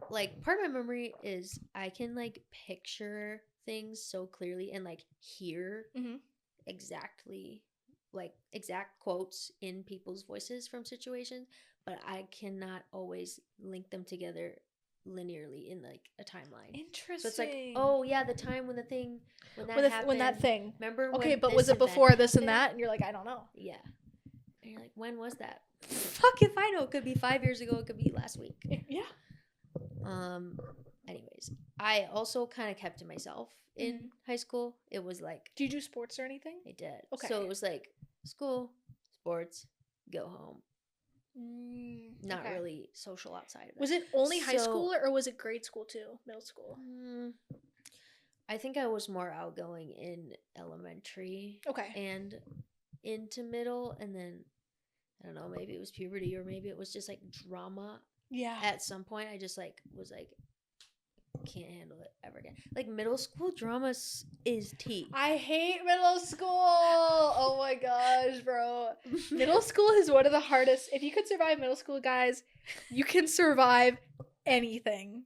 like, part of my memory is I can like picture things so clearly and like hear exactly like exact quotes in people's voices from situations, but I cannot always link them together linearly in like a timeline. Interesting. So it's like, oh yeah, the time when that happened. When that thing. Remember? Okay, but was it before this and that? And you're like, I don't know. Yeah. And you're like, when was that? Fuck if I know. It could be 5 years ago. It could be last week. Yeah. Anyways, I also kind of kept to myself in high school. It was like, do you do sports or anything? I did. Okay. So it was like school, sports, go home. Not really social outside of that. Was it only high school or was it grade school too? Middle school? I think I was more outgoing in elementary. Okay. And into middle, and then I don't know, maybe it was puberty or maybe it was just like drama. Yeah. At some point, I just like was like, can't handle it ever again. Like middle school drama is tea. I hate middle school. Oh my gosh, bro. Middle school is one of the hardest. If you could survive middle school, guys, you can survive anything.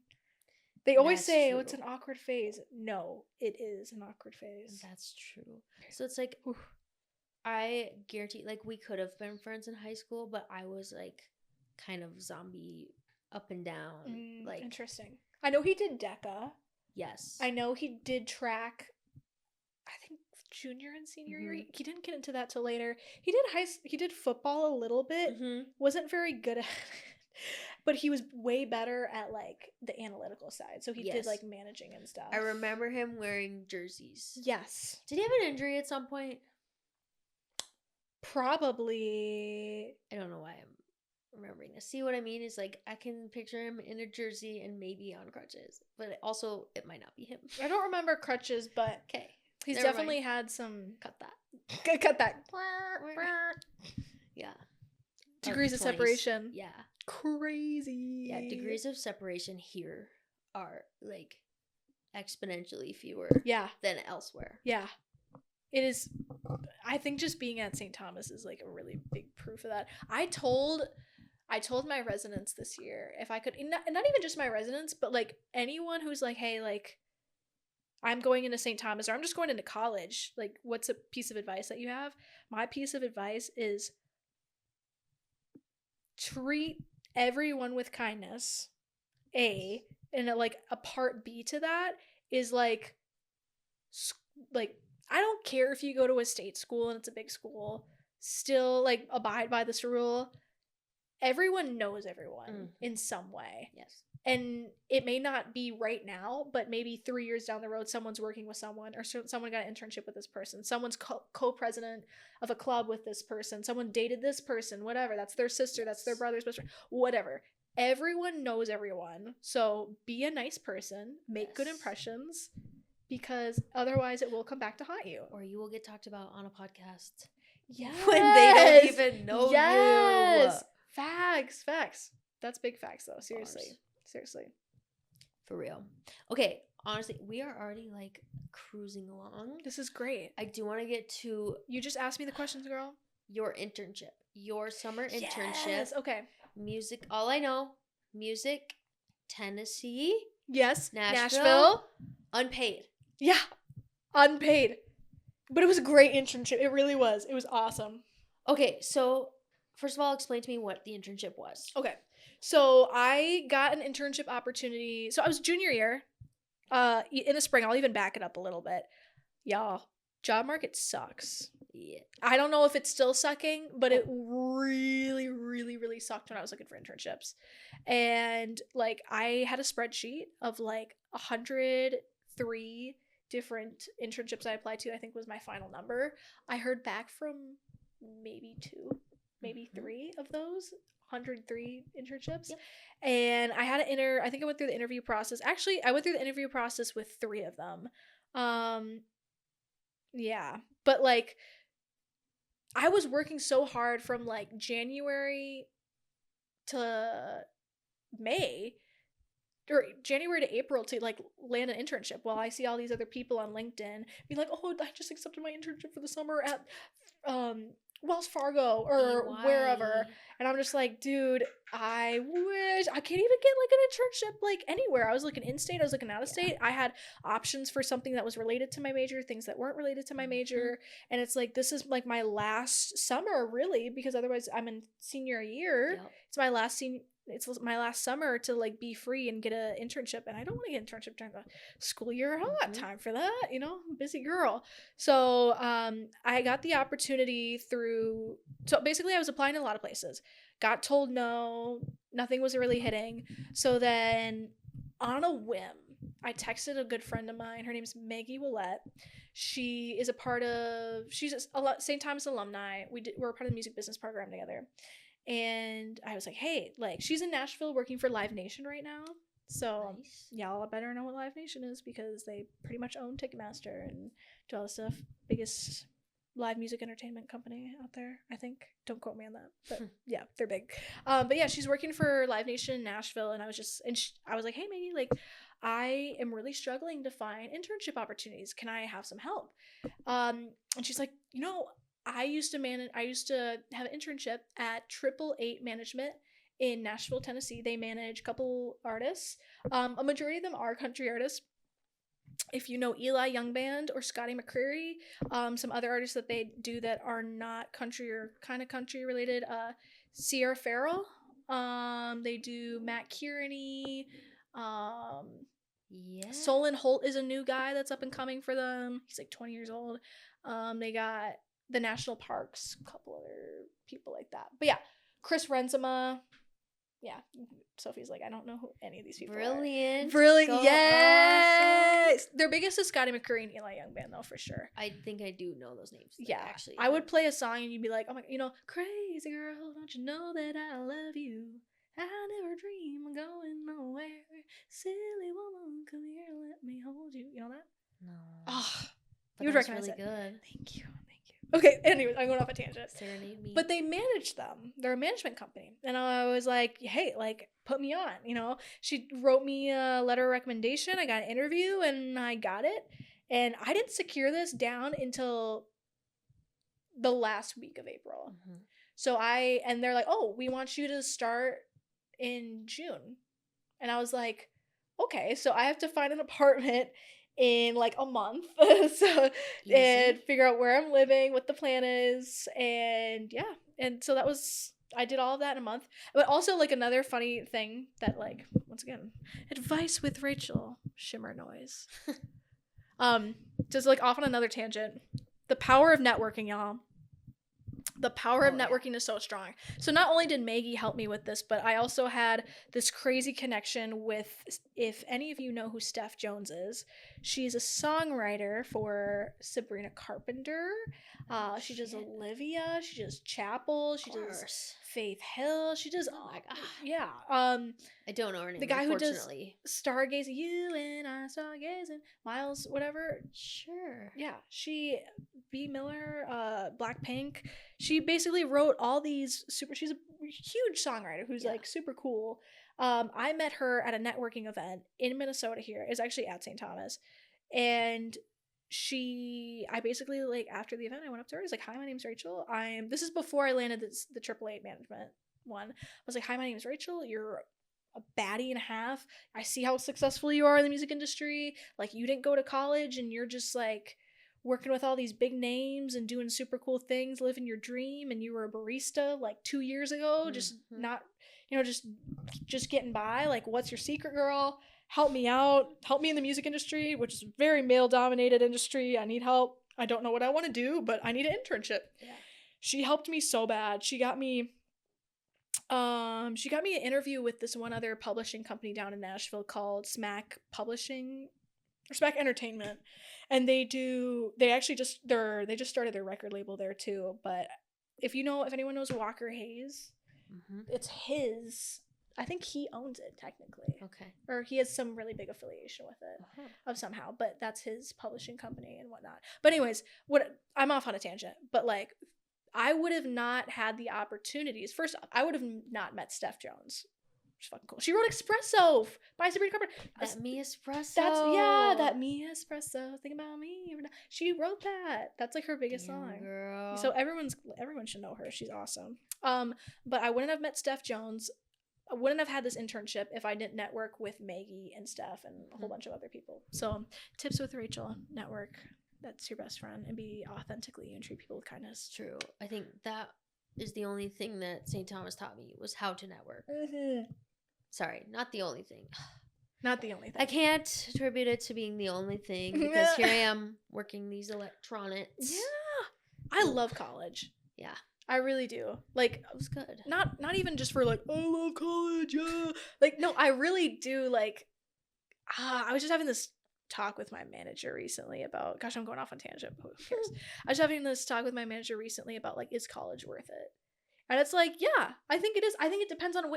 They always That's say, true. oh, it's an awkward phase. No, it is an awkward phase. That's true. So it's like, I guarantee, like, we could have been friends in high school, but I was like kind of zombie up and down. Like, interesting. I know he did DECA. Yes. I know he did track, I think junior and senior year. He didn't get into that till later. He did football a little bit. Wasn't very good at it. But he was way better at like the analytical side. So he did like managing and stuff. I remember him wearing jerseys. Yes. Did he have an injury at some point? Probably. I don't know why I'm remembering this. See what I mean? Is like I can picture him in a jersey and maybe on crutches. But also it might not be him. I don't remember crutches, but okay. He's definitely had some cut that. Cut that. Yeah. Degrees of separation. Yeah. Crazy. Yeah, degrees of separation here are like exponentially fewer than elsewhere. Yeah. It is. I think just being at St. Thomas is like a really big proof of that. I told my residents this year if I could, not even just my residents, but like anyone who's like, hey, like I'm going into St. Thomas or I'm just going into college, like what's a piece of advice that you have? My piece of advice is treat everyone with kindness. And like a part B to that is like I don't care if you go to a state school and it's a big school, still like abide by this rule. Everyone knows everyone in some way. Yes. And it may not be right now, but maybe 3 years down the road, someone's working with someone or someone got an internship with this person. Someone's co-president of a club with this person. Someone dated this person, whatever. That's their sister. That's their brother's best friend, whatever. Everyone knows everyone. So be a nice person, make good impressions, because otherwise it will come back to haunt you. Or you will get talked about on a podcast. Yes. When they don't even know you. Facts. That's big facts though. Seriously. For real. Okay, honestly, we are already like cruising along. This is great. I do want to get to... You just asked me the questions, girl. Your internship. Your summer internship. Yes, okay. Music, all I know. Music, Tennessee. Yes. Nashville. Unpaid. Yeah. Unpaid. But it was a great internship. It really was. It was awesome. Okay, so first of all, explain to me what the internship was. Okay. So I got an internship opportunity. So I was junior year. In the spring, I'll even back it up a little bit. Y'all, job market sucks. Yeah. I don't know if it's still sucking, but it really, really, really sucked when I was looking for internships. And like I had a spreadsheet of like 103 different internships I applied to. I think was my final number. I heard back from maybe 2, maybe 3 of those 103 internships. Yep. And I had I think I went through the interview process. Actually, I went through the interview process with 3 of them. Yeah. But like I was working so hard from like January to May or January to April to like land an internship while I see all these other people on LinkedIn be like, oh, I just accepted my internship for the summer at Wells Fargo or wherever. And I'm just like, dude, I wish I can't even get like an internship like anywhere. I was looking in-state, I was looking out of state. I had options for something that was related to my major, things that weren't related to my major. And it's like, this is like my last summer really, because otherwise I'm in senior year. Yep. It's my last summer to like be free and get an internship, and I don't want to get an internship during the school year. I don't got time for that, I'm a busy girl. So I got the opportunity so basically I was applying to a lot of places, got told no, nothing was really hitting. So then on a whim, I texted a good friend of mine. Her name's Maggie Willette. She is she's a St. Thomas alumni. We're a part of the music business program together. And I was like, hey, like she's in Nashville working for Live Nation right now. So nice. Y'all better know what Live Nation is because they pretty much own Ticketmaster and do all this stuff. Biggest live music entertainment company out there, I think. Don't quote me on that, but yeah, they're big. But yeah, she's working for Live Nation in Nashville, and I was like, hey Maggie, like I am really struggling to find internship opportunities. Can I have some help? And she's like, I used to have an internship at 888 Management in Nashville, Tennessee. They manage a couple artists. A majority of them are country artists. If you know Eli Young Band or Scotty McCreery, some other artists that they do that are not country or kind of country related, Sierra Farrell, they do Matt Kearney, Yeah. Solon Holt is a new guy that's up and coming for them. He's like 20 years old. They got the National Parks, a couple other people like that. But yeah, Chris Renzema. Yeah, Sophie's like, I don't know who any of these people are. Brilliant. Yes. Awesome. Their biggest is Scotty McCreery and Eli Young Band, though, for sure. I think I do know those names. Yeah, actually. I would play a song and you'd be like, oh my, crazy girl, don't you know that I love you? I never dream of going nowhere. Silly woman, come here, let me hold you. You know that? No. Oh, you would recognize really it. Good. Thank you. Okay, anyways, I'm going off a tangent. Serenade me. But they manage them. They're a management company. And I was like, hey, like, put me on, She wrote me a letter of recommendation. I got an interview, and I got it. And I didn't secure this down until the last week of April. Mm-hmm. And they're like, oh, we want you to start in June. And I was like, okay, so I have to find an apartment in like a month. So easy. And figure out where I'm living, what the plan is, and yeah. And so I did all of that in a month. But also like another funny thing that like, once again, advice with Rachel, shimmer noise. Just like off on another tangent. The power of networking, y'all. The power of networking is so strong. So not only did Maggie help me with this, but I also had this crazy connection with, if any of you know who Steph Jones is, she's a songwriter for Sabrina Carpenter. She does Olivia. She does Chapel. She does Faith Hill. She does, oh my God. Yeah. I don't know her name. The guy who does Stargazing, you and I stargazing, Miles, whatever. Sure. Yeah. B. Miller, Blackpink. She basically wrote all these she's a huge songwriter who's like super cool. I met her at a networking event in Minnesota here. It's actually at St. Thomas. And I basically like after the event, I went up to her. I was like, hi, my name's Rachel. This is before I landed the 888 Management one. I was like, hi, my name is Rachel. You're a baddie and a half. I see how successful you are in the music industry. Like you didn't go to college and you're just like working with all these big names and doing super cool things, living your dream, and you were a barista like 2 years ago, just not, just getting by. Like, what's your secret, girl? Help me out. Help me in the music industry, which is a very male-dominated industry. I need help. I don't know what I want to do, but I need an internship. Yeah. She helped me so bad. She got me an interview with this one other publishing company down in Nashville called Smack Publishing or Smack Entertainment. And they just started their record label there too. But if anyone knows Walker Hayes, it's his. I think he owns it technically. Okay. Or he has some really big affiliation with it of somehow, but that's his publishing company and whatnot. But anyways, I'm off on a tangent, but like I would have not had the opportunities. First off, I would have not met Steph Jones. She's fucking cool. She wrote Espresso by Sabrina Carpenter. That Me Espresso. That Me Espresso. Think about me. She wrote that. That's like her biggest song. Girl. So everyone should know her. She's awesome. But I wouldn't have met Steph Jones. I wouldn't have had this internship if I didn't network with Maggie and Steph and a whole bunch of other people. So tips with Rachel, network. That's your best friend, and be authentically you and treat people with kindness. True. I think that is the only thing that St. Thomas taught me was how to network. Sorry, not the only thing. Not the only thing. I can't attribute it to being the only thing because here I am working these electronics. Yeah. I love college. Yeah. I really do. Like, it was good. Not even just for like, I love college, yeah. Like, no, I really do. Like, I was just having this talk with my manager recently about, gosh, I'm going off on tangent, who cares? I was having this talk with my manager recently about like, is college worth it? And it's like, yeah, I think it is. I think it depends on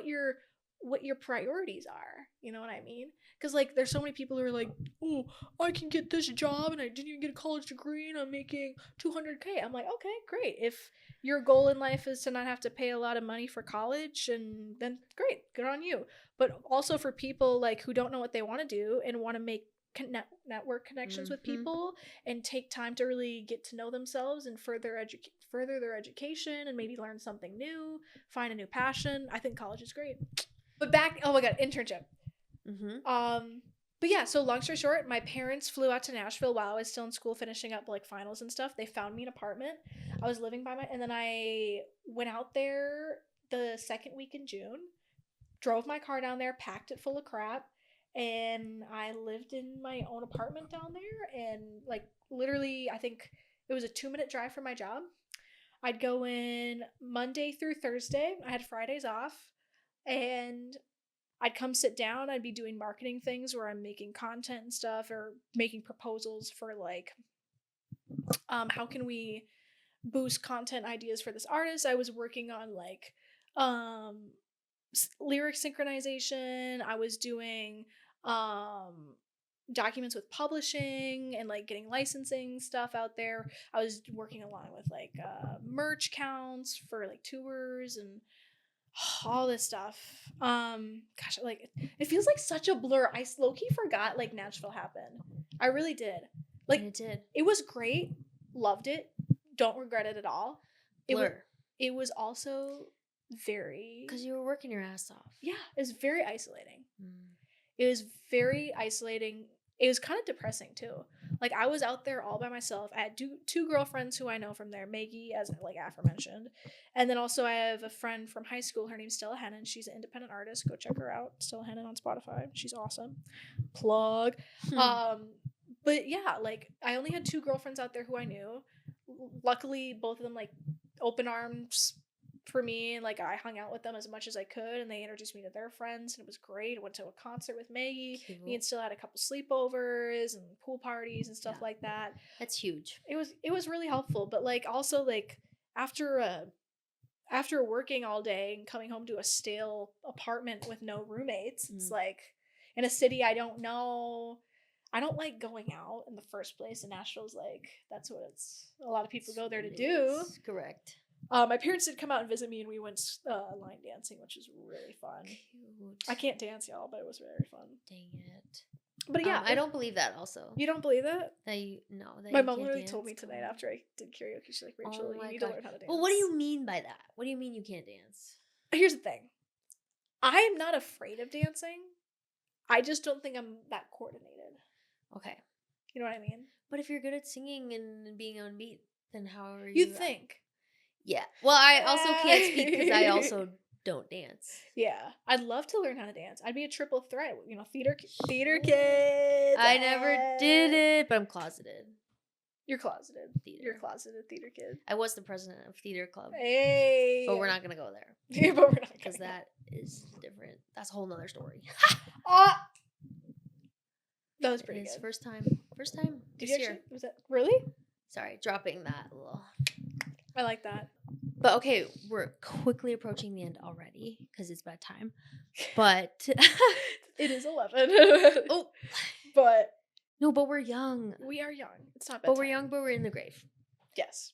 what your priorities are. You know what I mean? Because like there's so many people who are like, oh, I can get this job and I didn't even get a college degree and I'm making $200K. I'm like, okay, great. If your goal in life is to not have to pay a lot of money for college, and then great, good on you. But also for people like who don't know what they want to do and want to make network connections with people and take time to really get to know themselves and further their education and maybe learn something new, find a new passion. I think college is great. But back, oh my god, internship. But yeah, so long story short, my parents flew out to Nashville while I was still in school finishing up like finals and stuff. They found me an apartment. I was living by and then I went out there the second week in June, drove my car down there, packed it full of crap, and I lived in my own apartment down there. And like literally, I think it was a 2-minute drive from my job. I'd go in Monday through Thursday. I had Fridays off, and I'd come sit down. I'd be doing marketing things where I'm making content and stuff, or making proposals for like, how can we boost content ideas for this artist. I was working on like lyric synchronization. I was doing documents with publishing and like getting licensing stuff out there. I was working along with like merch counts for like tours and all this stuff. Gosh, like it feels like such a blur. I low-key forgot like Nashville happened. I really did. Like it did. It was great. Loved it. Don't regret it at all. Blur. It was also very, because you were working your ass off. Yeah, it was very isolating. It was very isolating. It was kind of depressing too. Like I was out there all by myself. I had two girlfriends who I know from there, Maggie, as like aforementioned, and then also I have a friend from high school. Her name's Stella Hennon. She's an independent artist. Go check her out, Stella Hennon on Spotify. She's awesome. Plug. But yeah, like I only had 2 girlfriends out there who I knew. Luckily, both of them like open arms for me, and like I hung out with them as much as I could, and they introduced me to their friends, and it was great. I went to a concert with Maggie. Cute. Me and still had a couple sleepovers and pool parties and stuff like that. That's huge. It was really helpful, but like also like after working all day and coming home to a stale apartment with no roommates, it's like in a city I don't know. I don't like going out in the first place, and Nashville's like that's what a lot of people go there to do. Correct. My parents did come out and visit me, and we went line dancing, which was really fun. Cute. I can't dance, y'all, but it was very fun. Dang it. But yeah, I don't believe that. Also, you don't believe that? No. My mom literally told me tonight after I did karaoke. She's like, Rachel, you need to learn how to dance. Well, what do you mean by that? What do you mean you can't dance? Here's the thing. I am not afraid of dancing. I just don't think I'm that coordinated. Okay. You know what I mean? But if you're good at singing and being on beat, then how are you? You'd think. Yeah. Well, I also can't speak because I also don't dance. Yeah. I'd love to learn how to dance. I'd be a triple threat. You know, theater kid. I never did it, but I'm closeted. You're closeted. You're a closeted theater kid. I was the president of theater club. Hey. But we're not going to go there. Yeah, but we're not because that is different. That's a whole nother story. That was pretty good. First time Did this you year. Was that really? Sorry, dropping that a little. I like that. But okay, we're quickly approaching the end already because it's bedtime. But it is 11. Oh, but no, but we're young. We are young. It's not bedtime. But we're young, but we're in the grave. Yes.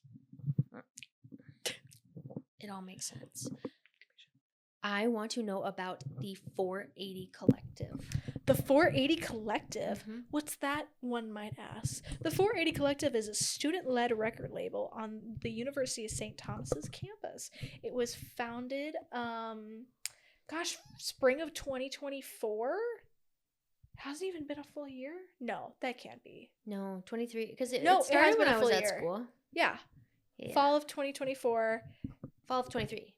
It all makes sense. I want to know about the 480 Collective. The 480 Collective? Mm-hmm. What's that, one might ask? The 480 Collective is a student-led record label on the University of St. Thomas's campus. It was founded, spring of 2024? Hasn't even been a full year? No, that can't be. No, 23, because it started when I was at school. Yeah. Fall of 2024. Fall of 23.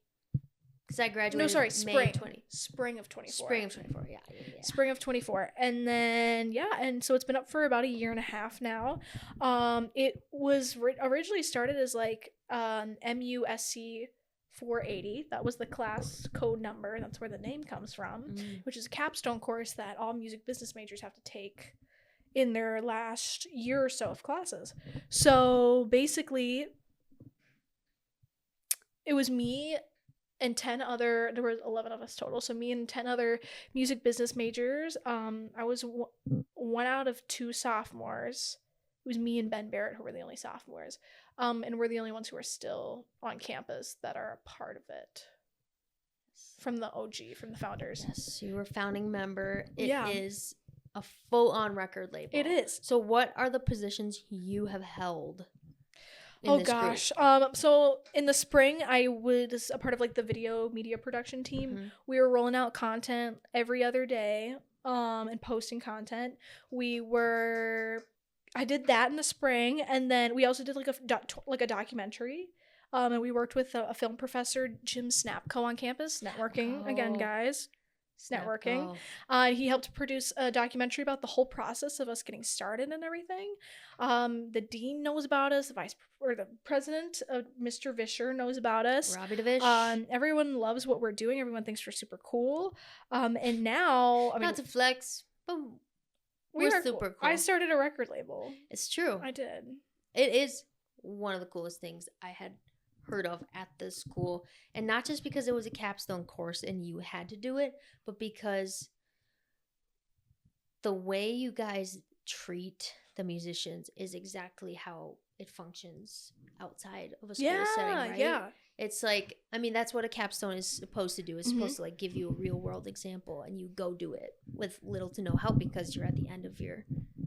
Because I graduated spring. Spring of 24, yeah. Spring of 24. And then, and so it's been up for about a year and a half now. It was originally started as like MUSC 480. That was the class code number. That's where the name comes from, which is a capstone course that all music business majors have to take in their last year or so of classes. So basically, it was me and 10 other, there were 11 of us total, so me and 10 other music business majors. I was one out of 2 sophomores. It was me and Ben Barrett who were the only sophomores, and we're the only ones who are still on campus that are a part of it, from the OG, from the founders. Yes, you were founding member. It Yeah. is a full-on record label. It is. So what are the positions you have held in Oh this gosh. group? So in the spring, I was a part of like the video media production team. Mm-hmm. We were rolling out content every other day, and posting content. I did that in the spring, and then we also did like a documentary. And we worked with a film professor, Jim Snapco, on campus. Networking again, guys. Networking. He helped produce a documentary about the whole process of us getting started and everything. The dean knows about us. The president, Mr. Vischer, knows about us. Robbie DeVish. Everyone loves what we're doing. Everyone thinks we're super cool. And now, I mean, not to flex, but we're super cool. I started a record label. It's true. I did. It is one of the coolest things I had heard of at the school, and not just because it was a capstone course and you had to do it, but because the way you guys treat the musicians is exactly how it functions outside of a school setting, right? Yeah. It's like, I mean, that's what a capstone is supposed to do. It's supposed to like give you a real world example, and you go do it with little to no help because you're at the end of your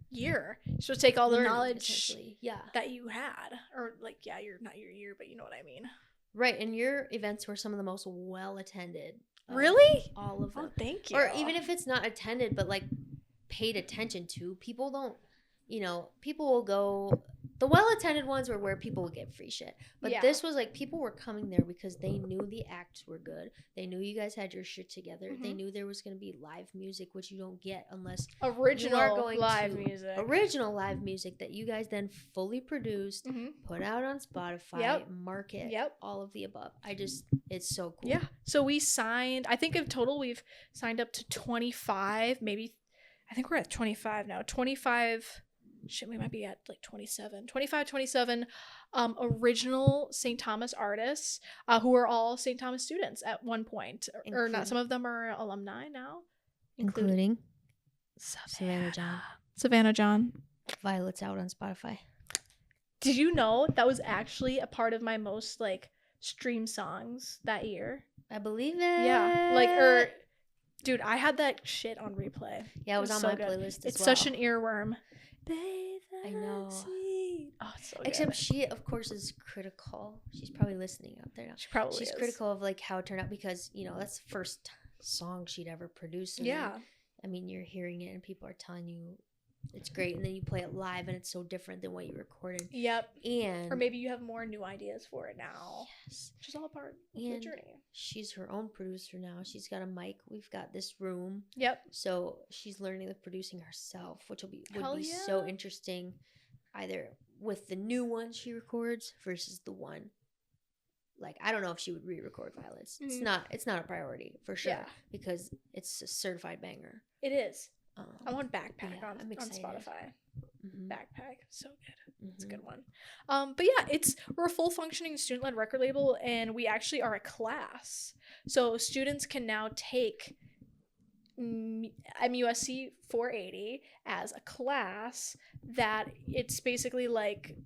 year. So take all the learning, knowledge yeah, that you had, or like, yeah, you're not your year, but you know what I mean. Right, and your events were some of the most well attended. Really? All of them. Oh, thank you. Or even if it's not attended, but like paid attention to, people don't, people will go. The well-attended ones were where people would get free shit. But this was like people were coming there because they knew the acts were good. They knew you guys had your shit together. They knew there was going to be live music, which you don't get unless original live music that you guys then fully produced, put out on Spotify, market, all of the above. It's so cool. Yeah. So we signed, I think in total we've signed up to 25, maybe, I think we're at 25 now. 25... Shit, we might be at like 27 original St. Thomas artists, who are all St. Thomas students at one point, or not. Some of them are alumni now, including Savannah John. Violet's out on Spotify. Did you know that was actually a part of my most like streamed songs that year? I believe it. Yeah, dude, I had that shit on replay. Yeah, it was on my playlist. It's such an earworm. I know. Oh, it's so good. Except she, of course, is critical. She's probably listening out there now. She's critical of like how it turned out because that's the first song she'd ever produced. And then, I mean, you're hearing it and people are telling you it's great, and then you play it live and it's so different than what you recorded. Yep. Or maybe you have more new ideas for it now. Yes. Which is all part of the journey. She's her own producer now. She's got a mic. We've got this room. Yep. So she's learning the producing herself, which would be so interesting, either with the new one she records versus the one. Like, I don't know if she would re-record Violets. It's not a priority for sure because it's a certified banger. It is. I want Backpack on Spotify. Mm-hmm. Backpack, so good. It's a good one. But yeah, we're a full functioning student-led record label, and we actually are a class. So students can now take MUSC 480 as a class that it's basically like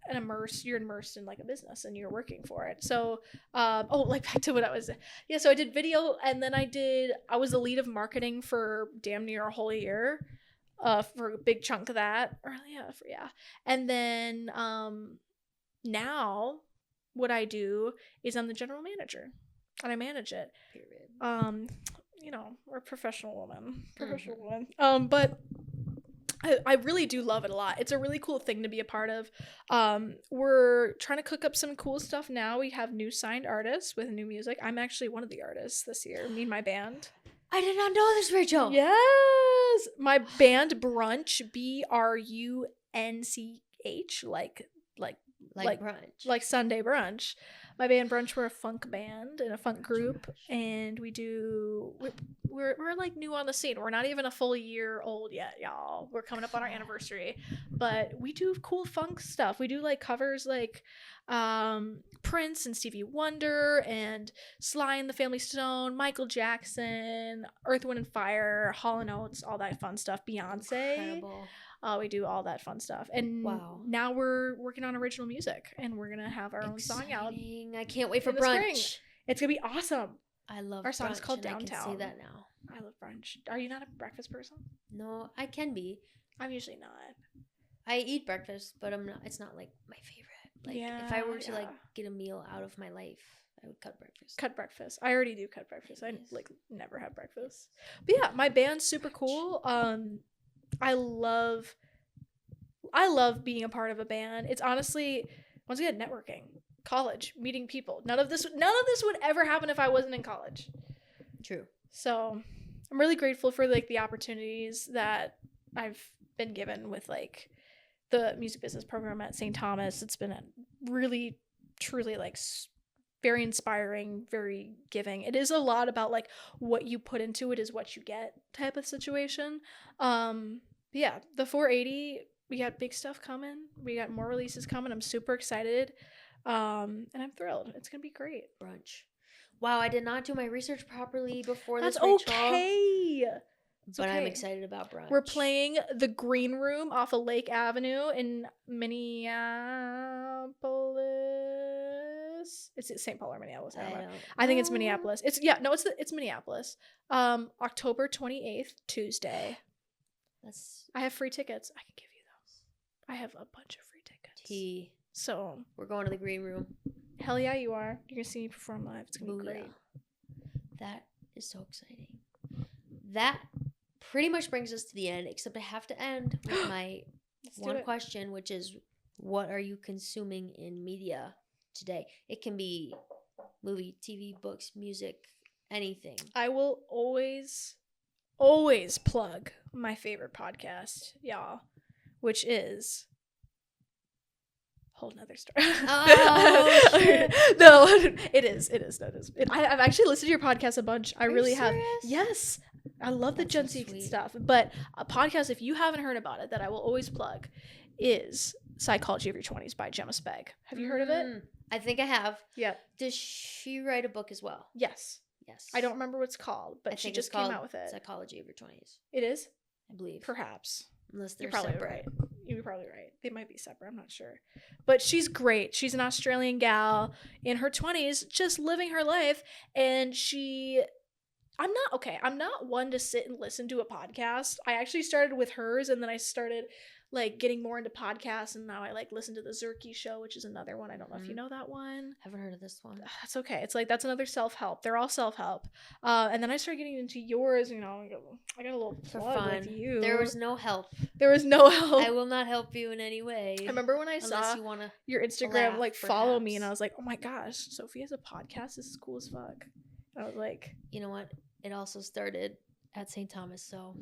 you're immersed in like a business and you're working for it. So like back to what I was so I did video, and then I was the lead of marketing for damn near a whole year, for a big chunk of that, and then now what I do is I'm the general manager and I manage it. Period. We're a professional woman. But I really do love it a lot. It's a really cool thing to be a part of. We're trying to cook up some cool stuff now. We have new signed artists with new music. I'm actually one of the artists this year, me and my band. I did not know this, Rachel. Yes. My band Brunch, BRUNCH, like brunch. Like Sunday brunch. My band Brunch, we're a funk band and a funk group, and we we're like new on the scene. We're not even a full year old yet, y'all. We're coming up on our anniversary, but we do cool funk stuff. We do like covers like Prince and Stevie Wonder and Sly and the Family Stone, Michael Jackson, Earth, Wind and Fire, Hall & Oates, all that fun stuff. Beyonce. Incredible. We do all that fun stuff. And now we're working on original music, and we're gonna have our own song out. I can't wait for brunch. It's gonna be awesome. I love our song's called Downtown. I can say that now. I love brunch. Are you not a breakfast person? No, I can be. I'm usually not. I eat breakfast, but I'm not. It's not like my favorite. Like if I were to like get a meal out of my life, I would cut breakfast. Cut breakfast. I already do cut breakfast. I like never have breakfast. But yeah, my band's super cool. I love being a part of a band. It's honestly, once again, networking. College, meeting people. None of this would ever happen if I wasn't in college. True. So I'm really grateful for like the opportunities that I've been given with like the music business program at St. Thomas. It's been really, truly like very inspiring, very giving. It is a lot about like what you put into it is what you get type of situation. Yeah, the 480, we got big stuff coming. We got more releases coming. I'm super excited. And I'm thrilled. It's gonna be great. Brunch. Wow, I did not do my research properly before this. That's Rachel. Okay. But I'm excited about brunch. We're playing the Green Room off of Lake Avenue in Minneapolis. Is it St. Paul or Minneapolis? I think it's Minneapolis. It's Minneapolis. October 28th, Tuesday. I have free tickets. I can give you those. I have a bunch of free tickets. So we're going to the Green Room. Hell yeah, you are. You're gonna see me perform live. It's gonna be great. That is so exciting. That pretty much brings us to the end, except I have to end with my one question, which is, what are you consuming in media today? It can be movie, TV, books, music, anything. I will always plug my favorite podcast, y'all, which is Whole Nother Story. Oh, shit. No, it is. I've actually listened to your podcast a bunch. I really have. Yes. I love the Gen Z stuff. But a podcast, if you haven't heard about it, that I will always plug is Psychology of Your 20s by Gemma Speg. Have you heard of it? I think I have. Yeah. Does she write a book as well? Yes. I don't remember what it's called, but she just came out with it. Psychology of Your 20s. It is? I believe. Perhaps. Unless they're You're probably separate. Right. You're probably right. They might be separate. I'm not sure. But she's great. She's an Australian gal in her 20s, just living her life. And I'm not one to sit and listen to a podcast. I actually started with hers, and then I started like getting more into podcasts, and now I like listen to the Zerky Show, which is another one. I don't know if you know that one. Haven't heard of this one. That's okay. It's like that's another self-help. They're all self-help. And then I started getting into yours. You know, I got a little plug with you. There was no help. I will not help you in any way. I remember when I saw your Instagram like follow me, and I was like, oh my gosh, Sophie has a podcast. This is cool as fuck. I was like, you know what? It also started at St. Thomas, so.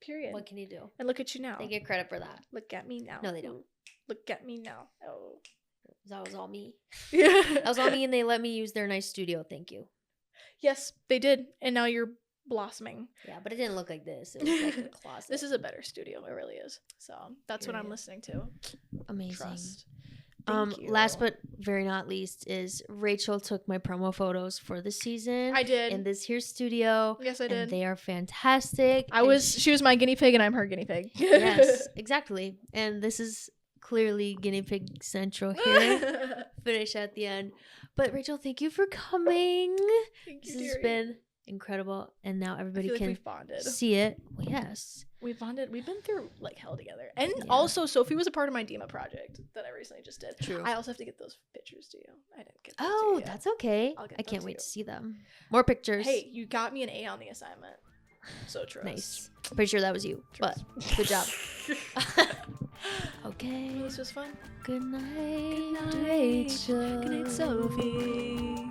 Period. What can you do? And look at you now. They get credit for that. Look at me now. No, they don't. Look at me now. Oh. That was all me. Yeah. That was all me, and they let me use their nice studio. Thank you. Yes, they did. And now you're blossoming. Yeah, but it didn't look like this. It was like a closet. This is a better studio. It really is. So that's what I'm listening to. Amazing. Trust. Last but very not least is Rachel took my promo photos for the season. I did. In this here studio. Yes, I did. And they are fantastic. She was my guinea pig, and I'm her guinea pig. Yes, exactly. And this is clearly guinea pig central here. Finish at the end. But Rachel, thank you for coming. This has been incredible, and now everybody can see it. Well, yes, we bonded. We've been through like hell together, and also Sophie was a part of my DEMA project that I recently just did. True. I also have to get those pictures to you. I didn't get. Oh, that's okay. I can't wait to see them. More pictures. Hey, you got me an A on the assignment. So trust. Nice. Pretty sure that was you, but good job. Okay. Well, this was fun. Good night, Rachel. Good night, Sophie.